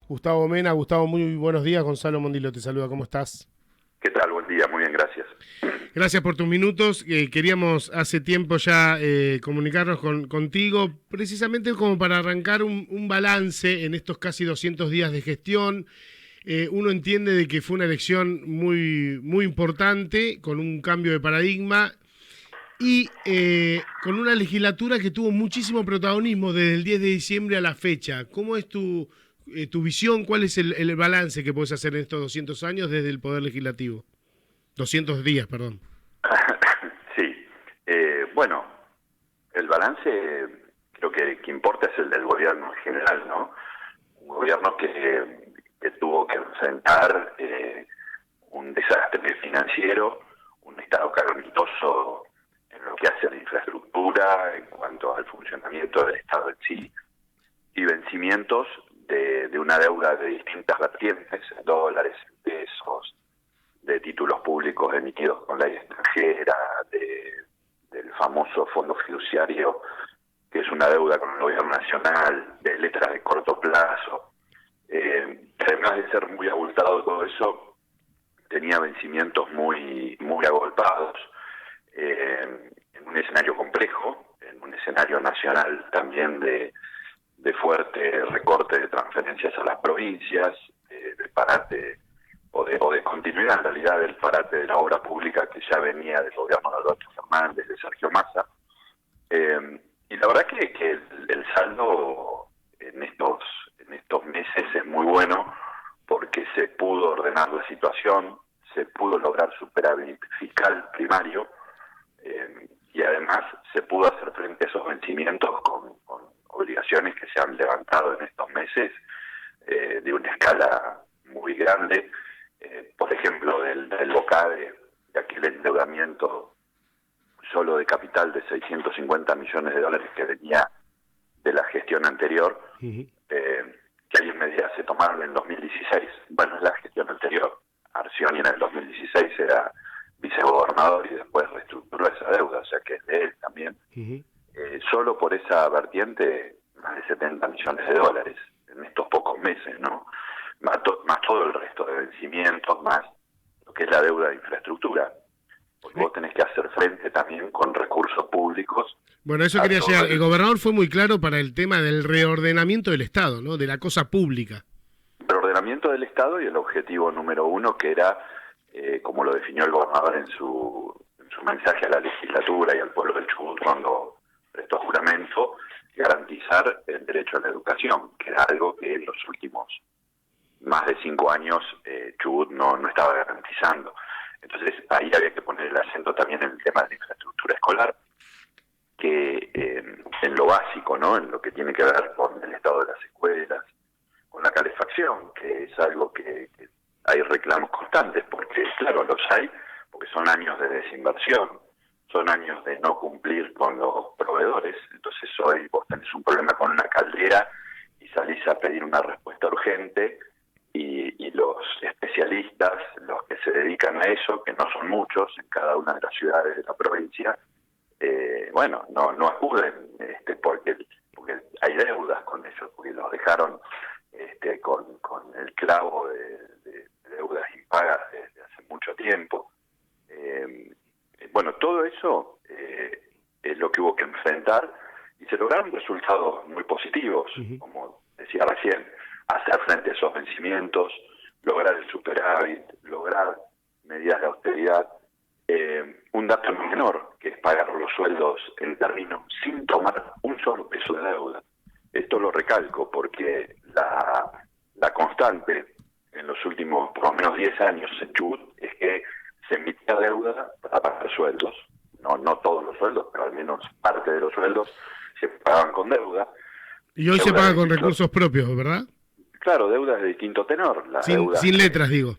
Gustavo Mena. Gustavo, muy buenos días. Gonzalo Mondilo te saluda, ¿cómo estás? ¿Qué tal? Buen día, muy bien, gracias. Gracias por tus minutos. Queríamos hace tiempo ya comunicarnos contigo, precisamente como para arrancar un balance en estos casi 200 días de gestión. Uno entiende de que fue una elección muy importante, con un cambio de paradigma y con una legislatura que tuvo muchísimo protagonismo desde el 10 de diciembre a la fecha. ¿Cómo es tu visión? ¿Cuál es el balance que puedes hacer en estos 200 años desde el Poder Legislativo? 200 días, perdón. Sí, bueno, el balance creo que importa es el del gobierno en general, ¿no? Un gobierno que tuvo que enfrentar un desastre financiero, un estado calamitoso en lo que hace a la infraestructura, en cuanto al funcionamiento del Estado en sí, y vencimientos de una deuda de distintas vertientes, en dólares, en pesos, de títulos públicos emitidos con ley extranjera, del famoso fondo fiduciario, que es una deuda con el gobierno nacional, de letras de corto plazo. Además de ser muy abultado todo eso, tenía vencimientos muy agolpados, en un escenario complejo, en un escenario nacional también de fuerte recorte de transferencias a las provincias, de parate o de continuidad en realidad del parate de la obra pública que ya venía del gobierno de Alberto Fernández, de Sergio Massa. Y la verdad que el saldo en estos meses es muy bueno, porque se pudo ordenar la situación, se pudo lograr superávit fiscal primario, y además se pudo hacer frente a esos vencimientos con obligaciones que se han levantado en estos meses de una escala muy grande. Por ejemplo, del BOCADE, de aquel endeudamiento solo de capital de 650 millones de dólares que venía de la gestión anterior, que alguien me diga, se tomaron en 2016. Bueno, es la gestión anterior. Arcioni en el 2016 era vicegobernador y después reestructuró esa deuda, o sea que es de él también. Solo por esa vertiente, más de 70 millones de dólares en estos pocos meses, ¿no? Más todo el resto de vencimientos, más lo que es la deuda de infraestructura, porque vos tenés que hacer frente también con recursos públicos. Bueno, eso quería llegar. El gobernador fue muy claro para el tema del reordenamiento del Estado, ¿no? De la cosa pública. Reordenamiento del Estado, y el objetivo número uno, que era, como lo definió el gobernador en su mensaje a la legislatura y al pueblo del Chubut cuando prestó juramento, garantizar el derecho a la educación, que era algo que en los últimos más de 5 años Chubut no estaba garantizando. Entonces ahí había que poner el acento también en el tema de la infraestructura escolar, que en lo básico, ¿no? En lo que tiene que ver con el estado de las escuelas, con la calefacción, que es algo que hay reclamos constantes, porque claro, los hay, porque son años de desinversión, son años de no cumplir con los proveedores. Entonces hoy vos tenés un problema con una caldera y salís a pedir una respuesta urgente, y los especialistas, los que se dedican a eso, que no son muchos en cada una de las ciudades de la provincia, no acuden, porque hay deudas con ellos, porque los dejaron con el clavo de deudas impagas desde hace mucho tiempo. Todo eso es lo que hubo que enfrentar, y se lograron resultados muy positivos, como decía recién, hacer frente a esos vencimientos, lograr el superávit, lograr medidas de austeridad. Un dato no menor, que es pagar los sueldos en términos sin tomar un solo peso de deuda. Esto lo recalco porque la constante en los últimos por lo menos 10 años en Chubut es que se emitía deuda para pagar sueldos. No todos los sueldos, pero al menos parte de los sueldos se pagaban con deuda. Y hoy se paga con recursos propios, ¿verdad? Claro, deudas de distinto tenor. Sin letras, digo.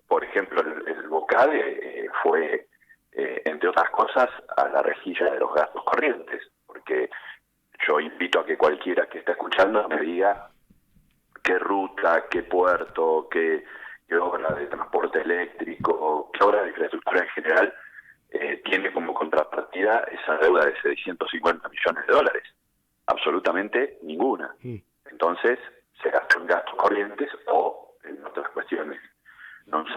Por ejemplo, el BOCADE fue, entre otras cosas, a la rejilla de los gastos corrientes, porque yo invito a que cualquiera que está escuchando me diga qué ruta, qué puerto, qué obra de transporte eléctrico, qué obra de infraestructura en general tiene como contrapartida esa deuda de 650 millones de dólares. Absolutamente ninguna. Entonces se gastó en gastos corrientes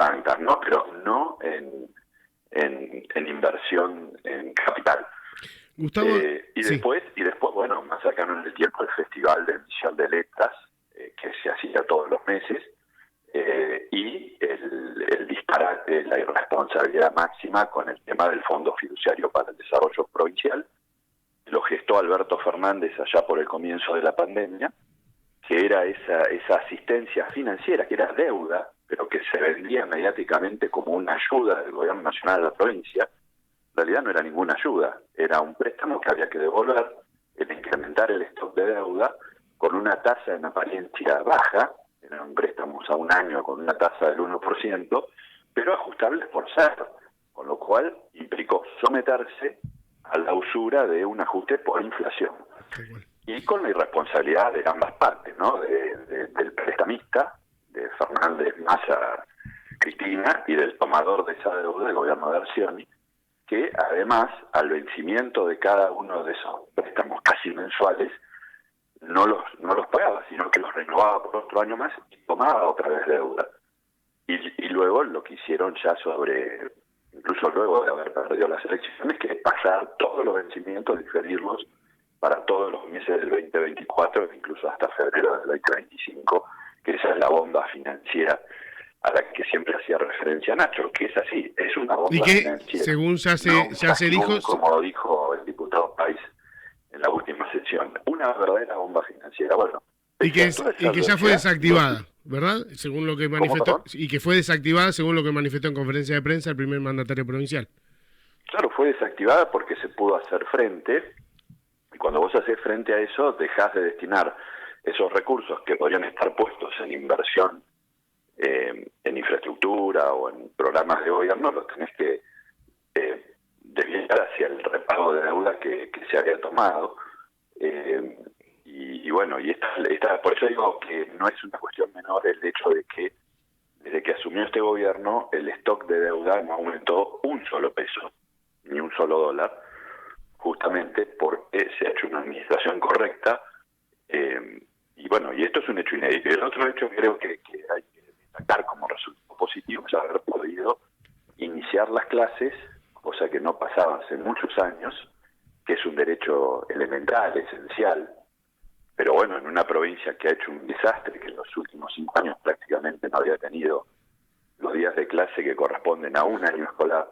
hábitats, ¿no? Pero no en inversión en capital. Gustavo, y sí. después, bueno, más cercano en el tiempo, el Festival del Millón de Letras, que se hacía todos los meses, y el disparate, la irresponsabilidad máxima con el tema del Fondo Fiduciario para el Desarrollo Provincial. Lo gestó Alberto Fernández allá por el comienzo de la pandemia, que era esa asistencia financiera, que era deuda, pero que se vendía mediáticamente como una ayuda del gobierno nacional a la provincia. En realidad no era ninguna ayuda, era un préstamo que había que devolver, el incrementar el stock de deuda con una tasa en apariencia baja, eran préstamos a un año con una tasa del 1%, pero ajustables por ser, con lo cual implicó someterse a la usura de un ajuste por inflación. Y con la irresponsabilidad de ambas partes, ¿no? Del prestamista, de Fernández Massa Cristina, y del tomador de esa deuda, del gobierno de Arcioni, que además, al vencimiento de cada uno de esos préstamos casi mensuales, no los pagaba, sino que los renovaba por otro año más y tomaba otra vez deuda. Y luego lo que hicieron ya incluso luego de haber perdido las elecciones, que es pasar todos los vencimientos, diferirlos para todos los meses del 2024, incluso hasta febrero del 2025, que esa es la bomba financiera a la que siempre hacía referencia Nacho, que es así, es una bomba y que, financiera. según ya se dijo, como dijo el diputado País en la última sesión, una verdadera bomba financiera. Bueno, y que ya fue desactivada, ¿verdad? Según lo que manifestó, y que fue desactivada según lo que manifestó en conferencia de prensa el primer mandatario provincial. Claro, fue desactivada porque se pudo hacer frente, y cuando vos haces frente a eso, dejás de destinar esos recursos que podrían estar puestos en inversión, en infraestructura o en programas de gobierno, los tenés que desviar hacia el repago de deuda que se había tomado. Y bueno, y por eso digo que no es una cuestión menor el hecho de que desde que asumió este gobierno el stock de deuda no aumentó un solo peso, ni un solo dólar, justamente porque se ha hecho una administración correcta. Y bueno, y esto es un hecho inédito. Y el otro hecho que creo que hay que destacar como resultado positivo es haber podido iniciar las clases, cosa que no pasaba hace muchos años, que es un derecho elemental, esencial. Pero bueno, en una provincia que ha hecho un desastre, que en los últimos 5 años prácticamente no había tenido los días de clase que corresponden a un año escolar,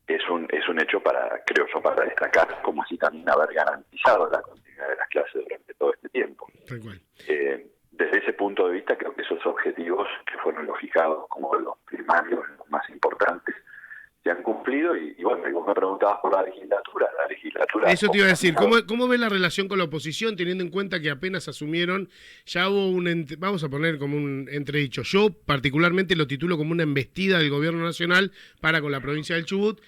es un hecho creo yo, para destacar, como así también haber garantizado la continuidad de las clases durante todo este tiempo. Tal cual. Desde ese punto de vista, creo que esos objetivos que fueron los fijados como los primarios, los más importantes, se han cumplido. Y bueno, y vos me preguntabas por la legislatura. Eso te iba a decir, ¿cómo ves la relación con la oposición, teniendo en cuenta que apenas asumieron, ya hubo vamos a poner como un entredicho, yo particularmente lo titulo como una embestida del gobierno nacional para con la provincia del Chubut,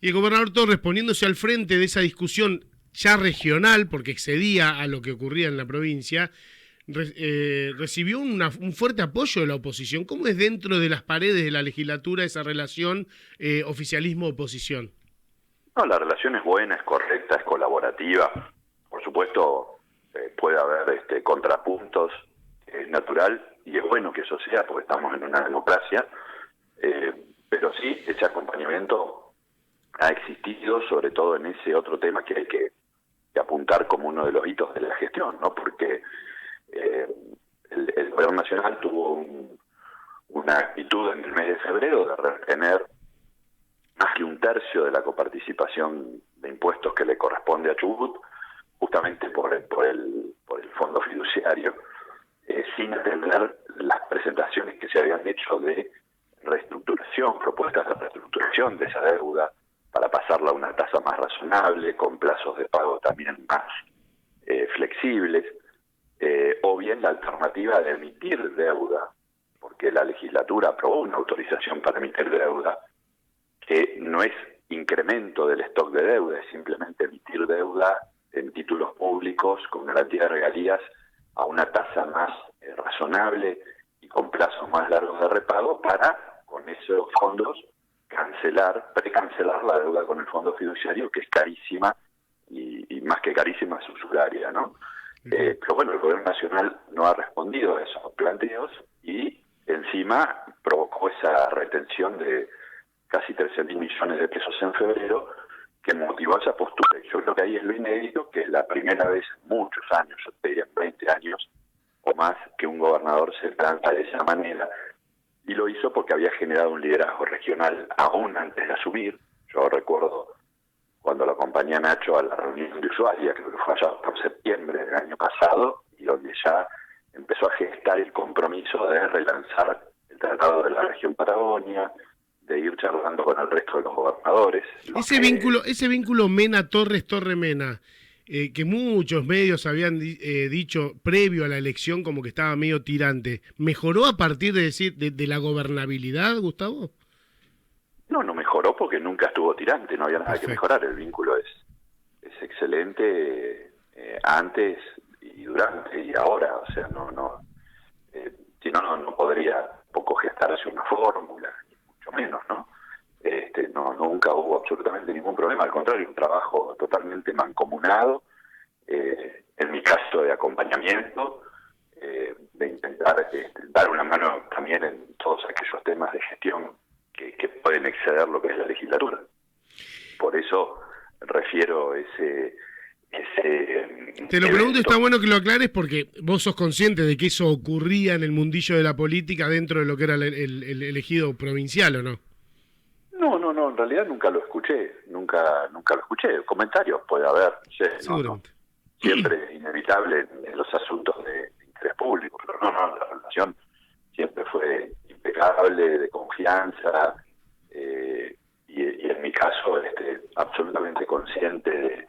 y el gobernador Torres poniéndose al frente de esa discusión ya regional, porque excedía a lo que ocurría en la provincia, recibió un fuerte apoyo de la oposición. ¿Cómo es dentro de las paredes de la legislatura esa relación oficialismo-oposición? No, la relación es buena, es correcta, es colaborativa. Por supuesto, puede haber contrapuntos, es natural, y es bueno que eso sea, porque estamos en una democracia, pero sí, ese acompañamiento ha existido, sobre todo en ese otro tema que hay que apuntar como uno de los hitos de la gestión, ¿no? Porque el gobierno nacional tuvo una actitud en el mes de febrero de retener más que 1/3 de la coparticipación de impuestos que le corresponde a Chubut, justamente por el fondo fiduciario, sin atender las presentaciones que se habían hecho de reestructuración, propuestas de reestructuración de esa deuda para pasarla a una tasa más razonable, con plazos de pago también más flexibles, o bien la alternativa de emitir deuda, porque la legislatura aprobó una autorización para emitir deuda, que no es incremento del stock de deuda, es simplemente emitir deuda en títulos públicos con garantía de regalías a una tasa más razonable y con plazos más largos de repago para, con esos fondos, precancelar la deuda con el fondo fiduciario, que es carísima y más que carísima es usuraria, ¿no? Pero bueno, el gobierno nacional no ha respondido a esos planteos y encima hubo esa retención de casi 13.000 millones de pesos en febrero, que motivó esa postura. Yo creo que ahí es lo inédito, que es la primera vez en muchos años, yo te diría en 20 años o más, que un gobernador se planta de esa manera, y lo hizo porque había generado un liderazgo regional aún antes de asumir. Yo recuerdo cuando lo acompañé a Nacho a la reunión de Ushuaia, creo que fue allá por septiembre del año pasado, y donde ya empezó a gestar el compromiso de relanzar el Tratado de la Región Patagonia, de ir charlando con el resto de los gobernadores. Ese vínculo Mena-Torres-Torre-Mena, que muchos medios habían dicho previo a la elección como que estaba medio tirante, ¿mejoró a partir de la gobernabilidad, Gustavo? No mejoró porque nunca estuvo tirante, no había nada que mejorar. El vínculo es excelente antes y durante y ahora, o sea, si no podría poco gestarse una fórmula, ni mucho menos, ¿no? Nunca hubo absolutamente ningún problema, al contrario, un trabajo totalmente mancomunado, en mi caso de acompañamiento, de intentar dar una mano también en todos aquellos temas de gestión que pueden exceder lo que es la legislatura. Por eso refiero ese Te lo pregunto, está bueno que lo aclares porque vos sos consciente de que eso ocurría en el mundillo de la política dentro de lo que era el elegido provincial, ¿o no? No, en realidad nunca lo escuché, nunca lo escuché. Comentarios puede haber, seguramente. Siempre es inevitable en los asuntos de interés público, pero la relación siempre fue impecable, de confianza, y en mi caso absolutamente consciente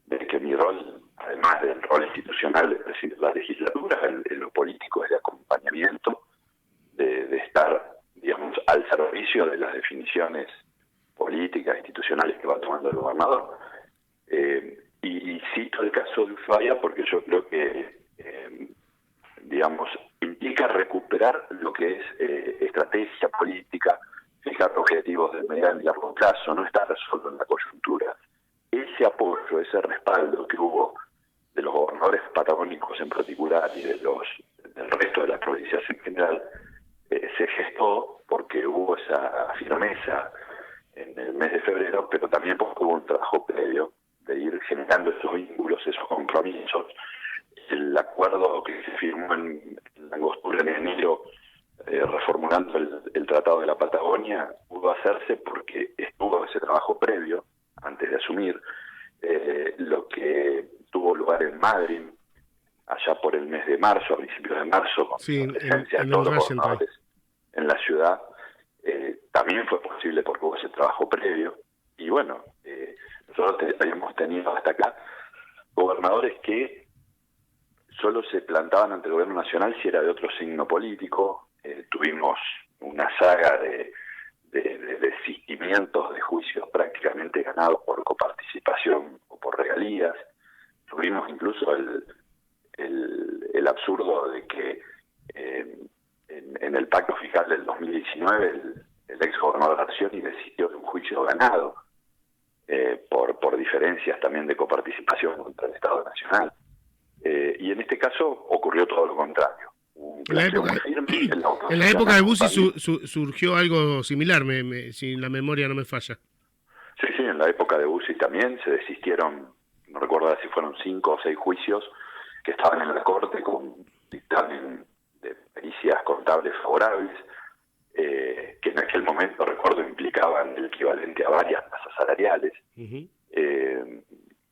de que mi rol, además del rol institucional de presidir la legislatura, en lo político es de acompañamiento, de estar, digamos, al servicio de las definiciones políticas, institucionales que va tomando el gobernador. Y cito el caso de Ushuaia porque yo creo que, digamos, implica recuperar lo que es estrategia política, fijar objetivos de mediano y largo plazo, no estar solo en la coyuntura. Ese apoyo, ese respaldo que hubo de los gobernadores patagónicos en particular y del resto de las provincias en general, se gestó porque hubo esa firmeza en el mes de febrero, pero también porque hubo un trabajo previo de ir generando esos vínculos, esos compromisos. El acuerdo que se firmó en la Angostura en enero, reformulando el Tratado de la Patagonia, pudo hacerse porque estuvo ese trabajo previo antes de asumir. Lo que tuvo lugar en Madrid allá por el mes de marzo, a principios de marzo, con la presencia de todos los gobernadores en la ciudad, también fue posible porque hubo ese trabajo previo. Y bueno, nosotros habíamos tenido hasta acá gobernadores que solo se plantaban ante el gobierno nacional si era de otro signo político. Tuvimos una saga de desistimientos de juicios prácticamente ganados por coparticipación o por regalías. Tuvimos incluso el absurdo de que en el pacto fiscal del 2019 el ex gobernador Arcioni desistió de un juicio ganado por diferencias también de coparticipación contra el Estado Nacional. Y en este caso ocurrió todo lo contrario. En la época de Bussi surgió algo similar, si la memoria no me falla. Sí, en la época de Bussi también se desistieron, no recuerdo si fueron 5 o 6 juicios que estaban en la Corte con dictamen de pericias contables favorables, que en aquel momento, recuerdo, implicaban el equivalente a varias tasas salariales.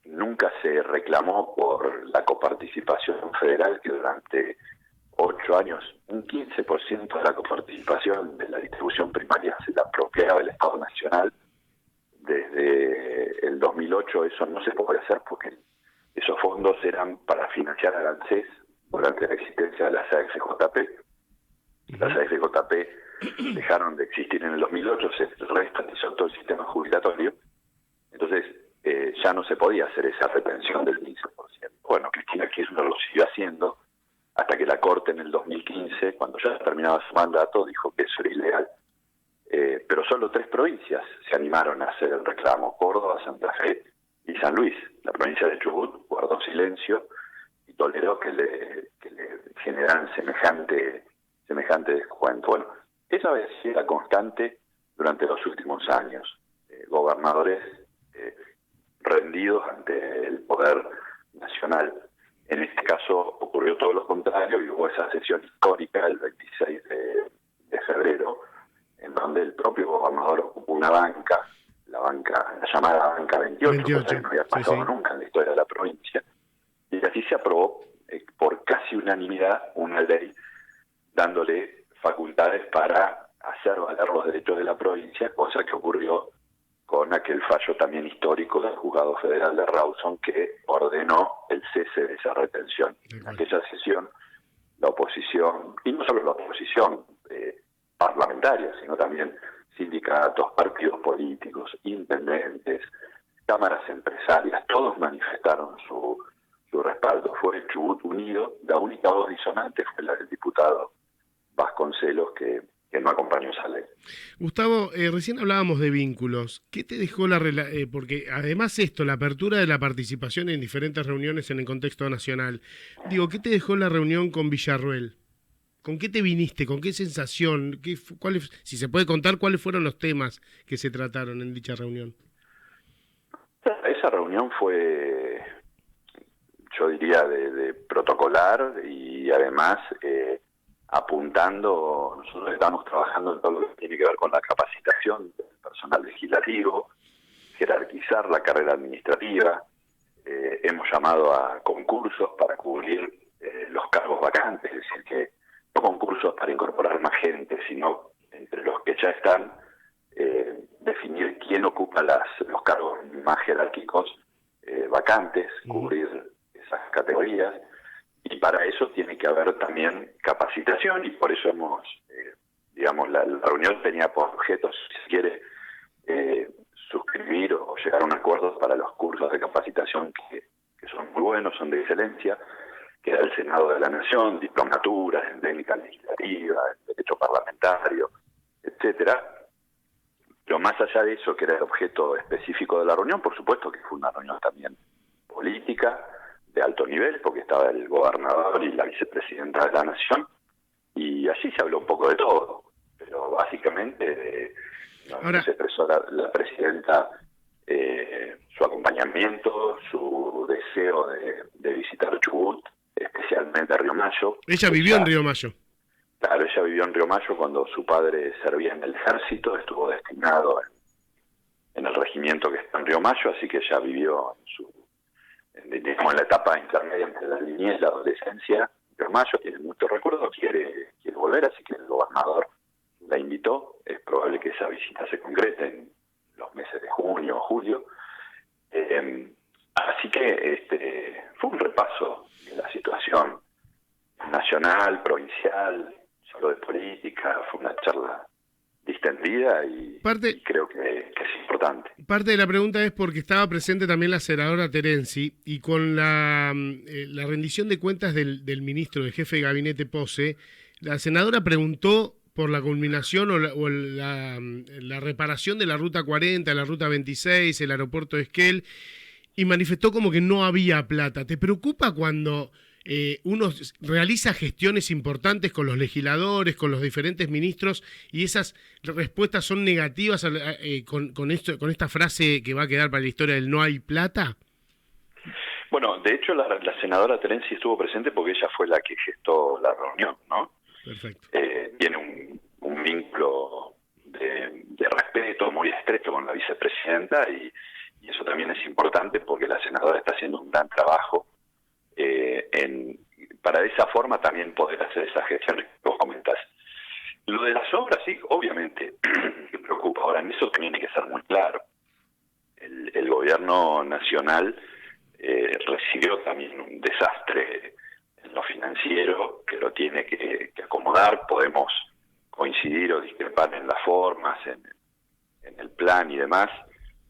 Nunca se reclamó por la coparticipación federal, que durante 8 años, un 15% de la coparticipación de la distribución primaria se la apropiaba el Estado Nacional. Desde el 2008 eso no se puede hacer porque esos fondos eran para financiar al ANSES durante la existencia de las AFJP. Las AFJP dejaron de existir en el 2008, se reestatizó todo el sistema jubilatorio, entonces ya no se podía hacer esa retención del 15%. Bueno, Cristina Kirchner lo siguió haciendo hasta que la Corte en el 2015, cuando ya terminaba su mandato, dijo que eso era ilegal. Pero solo 3 provincias se animaron a hacer el reclamo: Córdoba, Santa Fe y San Luis. La provincia de Chubut guardó silencio y toleró que le generaran semejante descuento. Bueno, Esa había sido la constante durante los últimos años. Gobernadores rendidos ante el poder nacional. En este caso ocurrió todo lo contrario y hubo esa sesión histórica el 26 de febrero, en donde el propio gobernador ocupó una banca, la llamada banca 28, cosa que no había pasado nunca en la historia de la provincia, y así se aprobó por casi unanimidad una ley dándole facultades para hacer valer los derechos de la provincia, cosa que ocurrió con aquel fallo también histórico del Juzgado Federal de Rawson que ordenó el cese de esa retención. En aquella sesión, la oposición, y no solo la oposición parlamentaria, sino también sindicatos, partidos políticos, intendentes, cámaras empresarias, todos manifestaron su respaldo. Fue el Chubut unido, la única voz disonante fue la del diputado Vasconcelos, que no acompañó esa ley. Gustavo, recién hablábamos de vínculos. ¿Qué te dejó porque además la apertura de la participación en diferentes reuniones en el contexto nacional, ¿qué te dejó la reunión con Villarruel? ¿Con qué te viniste? ¿Con qué sensación? Si se puede contar, ¿cuáles fueron los temas que se trataron en dicha reunión? Esa reunión fue, yo diría, de protocolar y además apuntando, nosotros estamos trabajando en todo lo que tiene que ver con la capacitación del personal legislativo, jerarquizar la carrera administrativa, hemos llamado a concursos para cubrir los cargos vacantes, es decir, que no concursos para incorporar más gente, sino entre los que ya están, definir quién ocupa los cargos más jerárquicos vacantes, cubrir esas categorías. Y para eso tiene que haber también capacitación y por eso hemos, la reunión tenía por objeto, si se quiere, suscribir o llegar a un acuerdo para los cursos de capacitación que son muy buenos, son de excelencia, que da el Senado de la Nación, diplomaturas en técnica legislativa, en derecho parlamentario, etcétera. Pero más allá de eso, que era el objeto específico de la reunión, por supuesto que fue una reunión también política, de alto nivel, porque estaba el gobernador y la vicepresidenta de la Nación, y allí se habló un poco de todo, pero básicamente se expresó la presidenta su acompañamiento, su deseo de visitar Chubut, especialmente Río Mayo. Ella vivió en Río Mayo. Claro, ella vivió en Río Mayo cuando su padre servía en el ejército, estuvo destinado en el regimiento que está en Río Mayo, así que ella vivió en la etapa intermedia entre la niñez y la adolescencia. Río Mayo tiene muchos recuerdos, quiere volver, así que el gobernador la invitó. Es probable que esa visita se concrete en los meses de junio o julio. Así que fue un repaso de la situación nacional, provincial, solo de política. Fue una charla distendida y creo que es importante. Parte de la pregunta es porque estaba presente también la senadora Terenzi y con la rendición de cuentas del ministro, del jefe de gabinete Pose, la senadora preguntó por la culminación o la reparación de la Ruta 40, la Ruta 26, el aeropuerto de Esquel, y manifestó como que no había plata. ¿Te preocupa cuando uno realiza gestiones importantes con los legisladores, con los diferentes ministros, y esas respuestas son negativas con esta frase que va a quedar para la historia del no hay plata? Bueno, de hecho la senadora Terenzi estuvo presente porque ella fue la que gestó la reunión, ¿no? Perfecto. Tiene un vínculo de respeto muy estrecho con la vicepresidenta y eso también es importante porque la senadora está haciendo un gran trabajo para de esa forma también poder hacer esas gestiones que vos comentás. Lo de las obras, sí, obviamente, que preocupa. Ahora, en eso también hay que ser muy claro. El gobierno nacional recibió también un desastre en lo financiero que lo tiene que acomodar. Podemos coincidir o discrepar en las formas, en el plan y demás,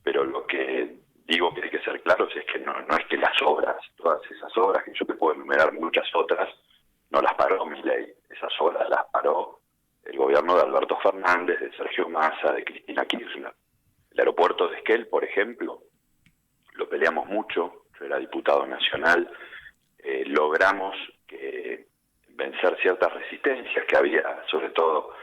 pero lo que digo que hay que ser claros es que no es que las obras, todas esas obras, que yo te puedo enumerar muchas otras, no las paró Milei. Esas obras las paró el gobierno de Alberto Fernández, de Sergio Massa, de Cristina Kirchner. El aeropuerto de Esquel, por ejemplo, lo peleamos mucho. Yo era diputado nacional, logramos vencer ciertas resistencias que había, sobre todo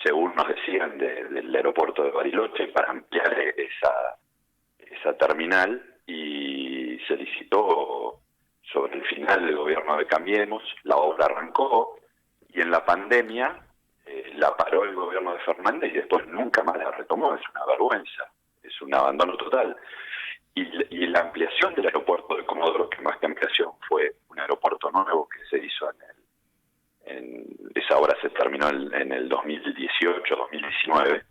según nos decían, del aeropuerto de Bariloche para ampliar esa terminal, y se licitó sobre el final del gobierno de Cambiemos. La obra arrancó y en la pandemia la paró el gobierno de Fernández y después nunca más la retomó. Es una vergüenza, es un abandono total. Y la ampliación del aeropuerto de Comodoro, que más que ampliación fue un aeropuerto nuevo que se hizo esa obra se terminó en el 2018-2019,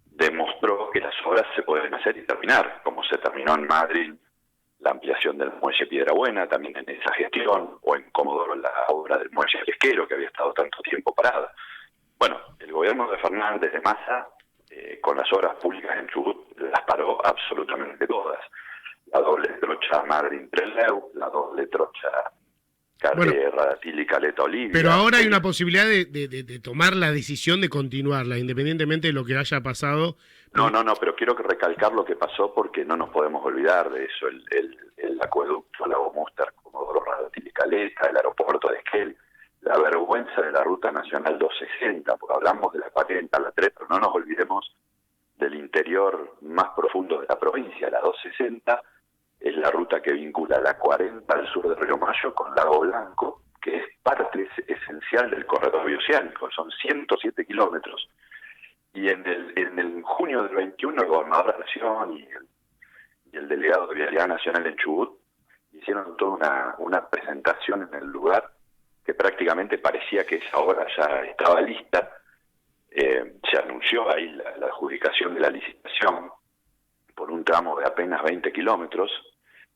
demostró que las obras se pueden hacer y terminar, como se terminó en Madrid la ampliación del muelle Piedrabuena, también en esa gestión, o en Comodoro la obra del muelle pesquero, que había estado tanto tiempo parada. Bueno, el gobierno de Fernández, de Massa, con las obras públicas en Chubut, las paró absolutamente todas. La doble trocha Madrid-Trelew, la doble trocha Radatili, Caleta, Olivia. Pero ahora hay una posibilidad de tomar la decisión de continuarla, independientemente de lo que haya pasado. No, pero quiero recalcar lo que pasó porque no nos podemos olvidar de eso. El acueducto Lago Muster, Comodoro, Radatili, Caleta, el aeropuerto de Esquel, la vergüenza de la Ruta Nacional 260, porque hablamos de la 40, la 3, pero no nos olvidemos del interior más profundo de la provincia. La 260 es la ruta que vincula la 40 al sur de Río Mayo con Lago Blanco, que es parte esencial del corredor bioceánico. Son 107 kilómetros. Y en el junio del 21 el gobernador de la Nación y el delegado de Vialidad Nacional en Chubut hicieron toda una presentación en el lugar que prácticamente parecía que esa obra ya estaba lista. Se anunció ahí la adjudicación de la licitación por un tramo de apenas 20 kilómetros,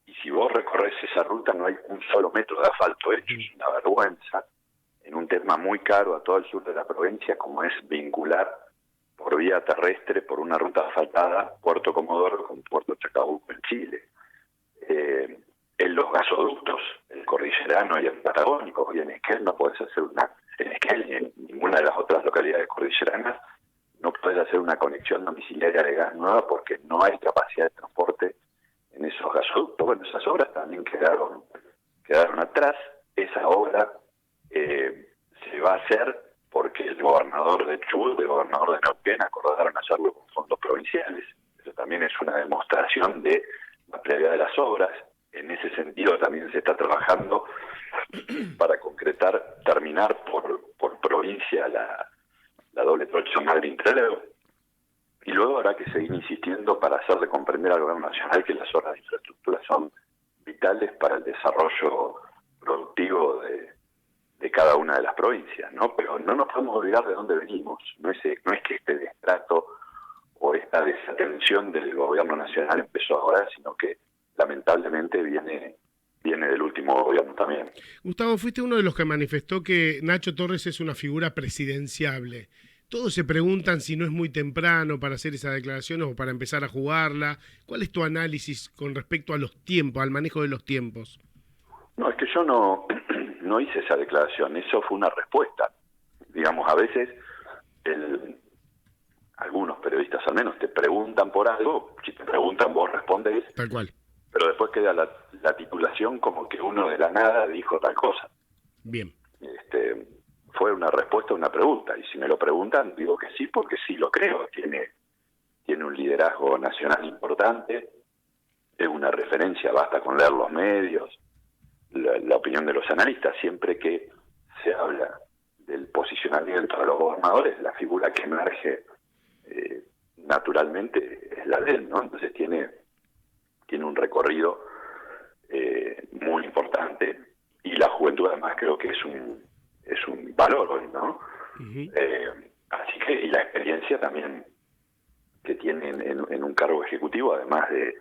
y si vos recorres esa ruta no hay un solo metro de asfalto hecho. Es una vergüenza en un tema muy caro a todo el sur de la provincia, como es vincular por vía terrestre, por una ruta asfaltada, Puerto Comodoro con Puerto Chacabuco en Chile. En los gasoductos, el cordillerano y el patagónico, y en Esquel no podés hacer en Esquel y en ninguna de las otras localidades cordilleranas, no podés hacer una conexión domiciliaria de gas nueva porque no hay capacidad de transporte en esos gasoductos. Bueno, esas obras también quedaron atrás. Esa obra se va a hacer porque el gobernador de Chubut, el gobernador de Neuquén, acordaron hacerlo con fondos provinciales. Eso también es una demostración de la prioridad de las obras. En ese sentido también se está trabajando para concretar, terminar por provincia la doble trocha Madrid-Trelew, y luego habrá que seguir insistiendo para hacerle comprender al gobierno nacional que las obras de infraestructura son vitales para el desarrollo productivo de cada una de las provincias, ¿no? Pero no nos podemos olvidar de dónde venimos. No es que este destrato o esta desatención del gobierno nacional empezó ahora, sino que lamentablemente viene del último gobierno también. Gustavo, fuiste uno de los que manifestó que Nacho Torres es una figura presidenciable. Todos se preguntan si no es muy temprano para hacer esa declaración o para empezar a jugarla. ¿Cuál es tu análisis con respecto a los tiempos, al manejo de los tiempos? No, es que yo no hice esa declaración, eso fue una respuesta. Digamos, a veces algunos periodistas al menos te preguntan por algo, si te preguntan vos respondes. Tal cual. Pero después queda la titulación como que uno de la nada dijo tal cosa. Bien. Fue una respuesta a una pregunta, y si me lo preguntan digo que sí, porque sí lo creo. Tiene un liderazgo nacional importante, es una referencia, basta con leer los medios, la opinión de los analistas. Siempre que se habla del posicionamiento de los gobernadores, la figura que emerge naturalmente es la de él, ¿no? Entonces tiene un recorrido muy importante, y la juventud además creo que es un valor hoy, ¿no? Uh-huh. Así que, y la experiencia también que tiene en un cargo ejecutivo, además de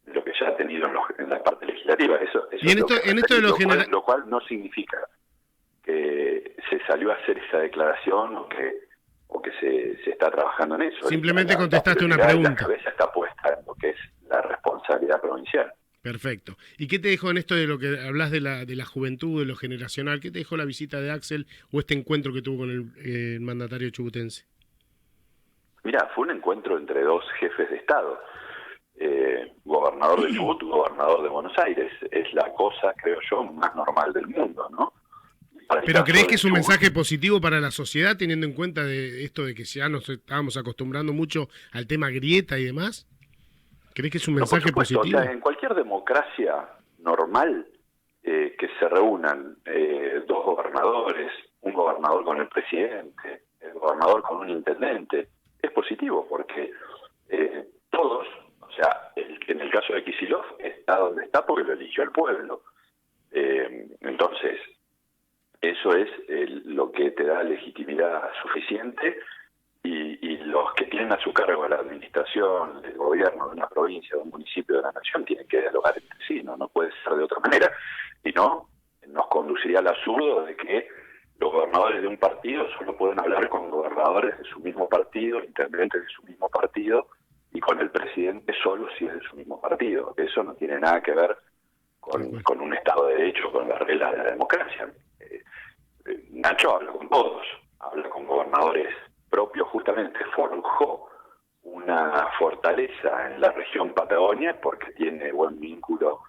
lo que ya ha tenido en la parte legislativa. Eso y en esto de lo cual no significa que se salió a hacer esa declaración o que se está trabajando en eso. Simplemente contestaste una pregunta. La cabeza está puesta en lo que es la responsabilidad provincial. Perfecto. ¿Y qué te dejó en esto de lo que hablas de la juventud, de lo generacional? ¿Qué te dejó la visita de Axel o este encuentro que tuvo con el mandatario chubutense? Mira, fue un encuentro entre dos jefes de Estado. Gobernador de Chubut, gobernador de Buenos Aires. Es la cosa, creo yo, más normal del mundo, ¿no? para el ¿Pero caso crees que de es un Chubut, mensaje positivo para la sociedad, teniendo en cuenta de esto de que ya nos estábamos acostumbrando mucho al tema grieta y demás? ¿Crees que es un no, por mensaje supuesto, o positivo? sea, en cualquier democracia normal que se reúnan dos gobernadores, un gobernador con el presidente, el gobernador con un intendente, es positivo porque todos, o sea, en el caso de Kicillof está donde está porque lo eligió el pueblo. Entonces, eso es lo que te da legitimidad suficiente y los que tienen a su cargo la administración, el gobierno de una provincia, de un municipio, de una nación, tienen que dialogar entre sí, no puede ser de otra manera. Y no, nos conduciría al absurdo de que los gobernadores de un partido solo pueden hablar con gobernadores de su mismo partido, intendentes de su mismo partido, y con el presidente solo si es de su mismo partido. Eso no tiene nada que ver con un Estado de Derecho, con las reglas de la democracia. Nacho habla con todos, habla con gobernadores propios, justamente forjó una fortaleza en la región Patagonia porque tiene buen vínculo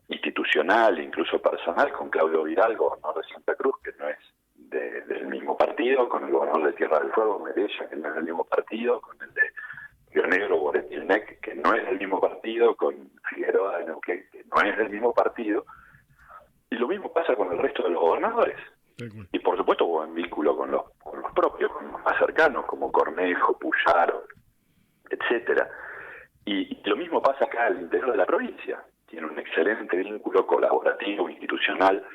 institucional, incluso personal, con Claudio Vidal, gobernador de Santa Cruz, que no es del mismo partido, con el gobernador de Tierra del Fuego, Medella, que no es del mismo partido, con el de Río Negro, Boretilnec, que no es del mismo partido, con Figueroa de Neuquén, que no es del mismo partido, y lo mismo pasa con el resto de los gobernadores. Y por supuesto buen vínculo con los propios, con los más cercanos, como Cornejo, Puyaro, etcétera. Y lo mismo pasa acá al interior de la provincia. Tiene un excelente vínculo colaborativo, institucional,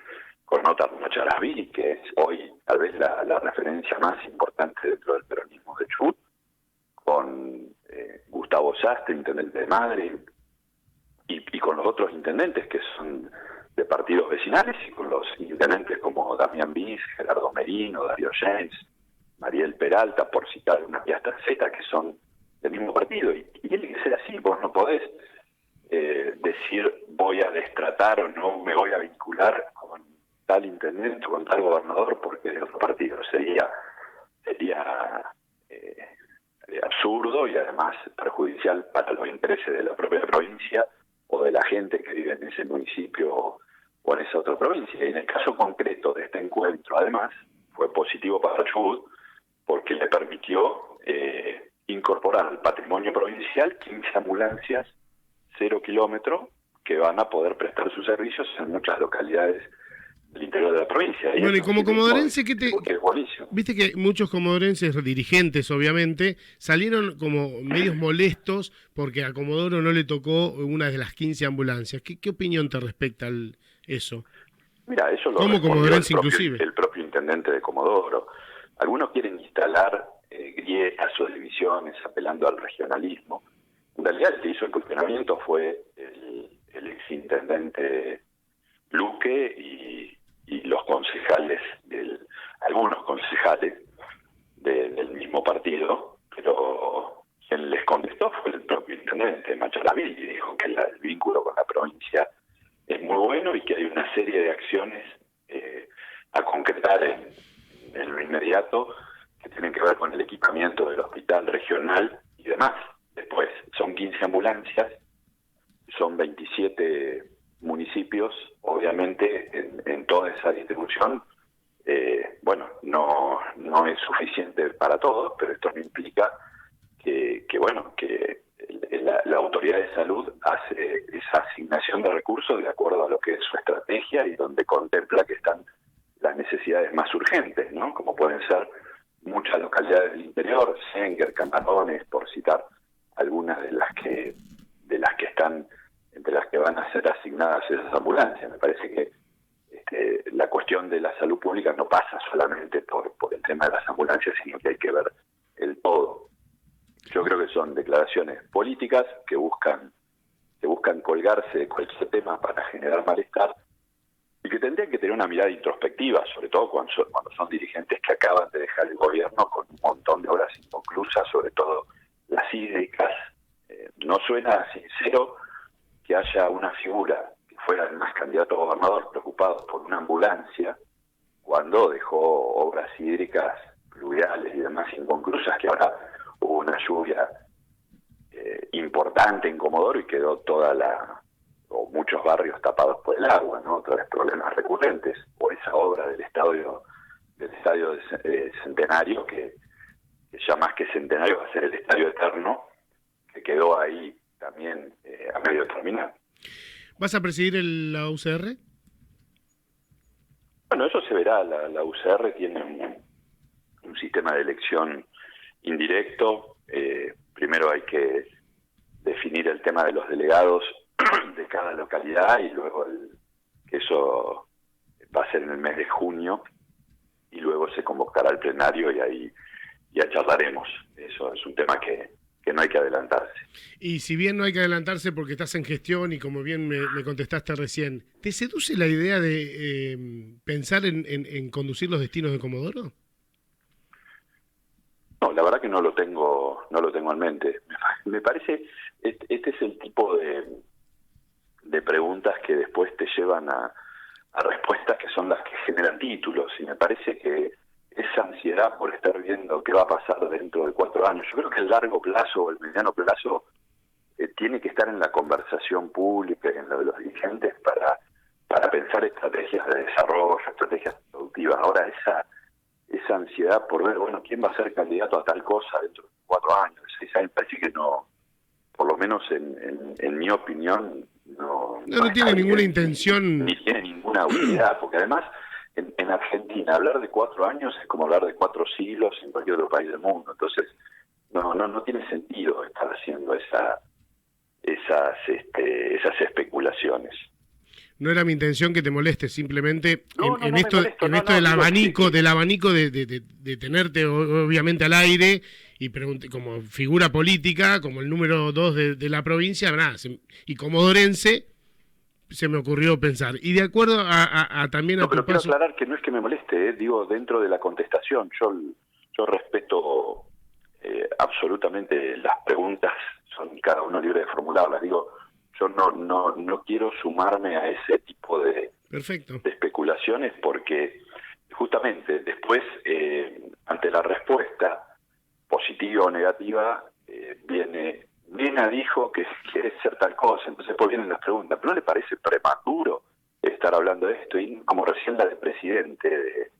con Otar Macharasví, que es hoy tal vez la referencia más importante dentro del peronismo de Chubut, con Gustavo Sastre, intendente de Madrid, y con los otros intendentes que son de partidos vecinales, y con los intendentes como Damián Bis, Gerardo Merino, Darío James, Mariel Peralta, por citar una piastra Z, que son del mismo partido. Y tiene que ser así, vos no podés decir voy a destratar o no me voy a vincular con tal intendente o con tal gobernador porque es de otro partido. Sería absurdo y además perjudicial para los intereses de la propia provincia o de la gente que vive en ese municipio o en esa otra provincia. Y en el caso concreto de este encuentro, además, fue positivo para Chubut porque le permitió incorporar al patrimonio provincial 15 ambulancias 0 kilómetro que van a poder prestar sus servicios en muchas localidades del interior de la provincia. Bueno, y como comodorense, es buenísimo. Viste que muchos comodorenses, dirigentes obviamente, salieron como medios molestos porque a Comodoro no le tocó una de las 15 ambulancias. ¿Qué opinión te respecta eso? Mira, eso lo como comodorense inclusive el propio intendente de Comodoro. Algunos quieren instalar grietas o divisiones apelando al regionalismo. En realidad el que hizo el cuestionamiento fue el exintendente Luque y los concejales, algunos concejales del mismo partido, pero quien les contestó fue el propio intendente Macharasví y dijo que el vínculo con la provincia es muy bueno y que hay una serie de acciones a concretar en lo inmediato que tienen que ver con el equipamiento del hospital regional y demás. Después, son 15 ambulancias, son 27 municipios, obviamente en toda esa distribución, no es suficiente para todos, pero esto no implica que la autoridad de salud hace esa asignación de recursos de acuerdo a lo que es su estrategia y donde contempla que están las necesidades más urgentes, ¿no? Como pueden ser muchas localidades del interior, Senguer, Camarones, por citar algunas de las que están entre las que van a ser asignadas esas ambulancias. Me parece que la cuestión de la salud pública no pasa solamente por el tema de las ambulancias, sino que hay que ver el todo. Yo creo que son declaraciones políticas que buscan colgarse de cualquier tema para generar malestar y que tendrían que tener una mirada introspectiva, sobre todo cuando son dirigentes que acaban de dejar el gobierno con un montón de obras inconclusas, sobre todo las hídricas. No suena sincero que haya una figura que fuera además candidato a gobernador preocupado por una ambulancia cuando dejó obras hídricas, pluviales y demás inconclusas, que ahora hubo una lluvia importante en Comodoro y quedó o muchos barrios tapados por el agua, ¿no? Otra vez problemas recurrentes, o esa obra del estadio Centenario, que ya más que Centenario va a ser el Estadio Eterno, que quedó ahí también a medio terminar. ¿Vas a presidir la UCR? Bueno, eso se verá. La UCR tiene un sistema de elección indirecto. Primero hay que definir el tema de los delegados de cada localidad, y luego que eso va a ser en el mes de junio, y luego se convocará al plenario y ahí ya charlaremos. Eso es un tema que no hay que adelantarse. Y si bien no hay que adelantarse porque estás en gestión y como bien me contestaste recién, ¿te seduce la idea de pensar en conducir los destinos de Comodoro? No, la verdad que no lo tengo en mente. Me parece, este es el tipo de preguntas que después te llevan a respuestas que son las que generan títulos, y me parece que esa ansiedad por estar viendo qué va a pasar dentro de 4 años, yo creo que el largo plazo o el mediano plazo tiene que estar en la conversación pública y en lo de los dirigentes para pensar estrategias de desarrollo, estrategias productivas. Ahora esa ansiedad por ver, bueno, quién va a ser candidato a tal cosa dentro de 4 años, 6 años, parece que no, por lo menos en mi opinión, no tiene ninguna intención. Ni tiene ninguna utilidad, porque además en Argentina hablar de 4 años es como hablar de 4 siglos en cualquier otro país del mundo. Entonces no tiene sentido estar haciendo esas especulaciones. No era mi intención que te moleste, simplemente en esto del abanico de tenerte obviamente al aire y como figura política, como el número 2 de la provincia, nada, y comodorense, se me ocurrió pensar. Y de acuerdo a también a tu pero quiero paso... aclarar que no es que me moleste, digo, dentro de la contestación, yo respeto absolutamente las preguntas, son cada uno libre de formularlas, digo, yo no quiero sumarme a ese tipo de especulaciones, porque justamente después, ante la respuesta positiva o negativa, viene, Nena dijo que quiere ser tal cosa, entonces después vienen las preguntas, ¿pero no le parece prematuro estar hablando de esto? Y como recién la de presidente,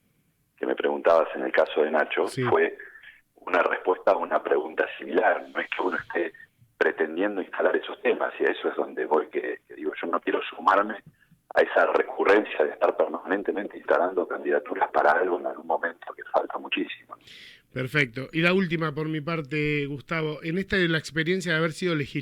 que me preguntabas en el caso de Nacho, sí, fue una respuesta a una pregunta similar, no es que uno esté pretendiendo instalar esos temas, y a eso es donde voy, que digo, yo no quiero sumarme a esa recurrencia de estar permanentemente instalando candidaturas para algo en algún momento que falta muchísimo. Perfecto. Y la última por mi parte, Gustavo, en esta de la experiencia de haber sido legislador,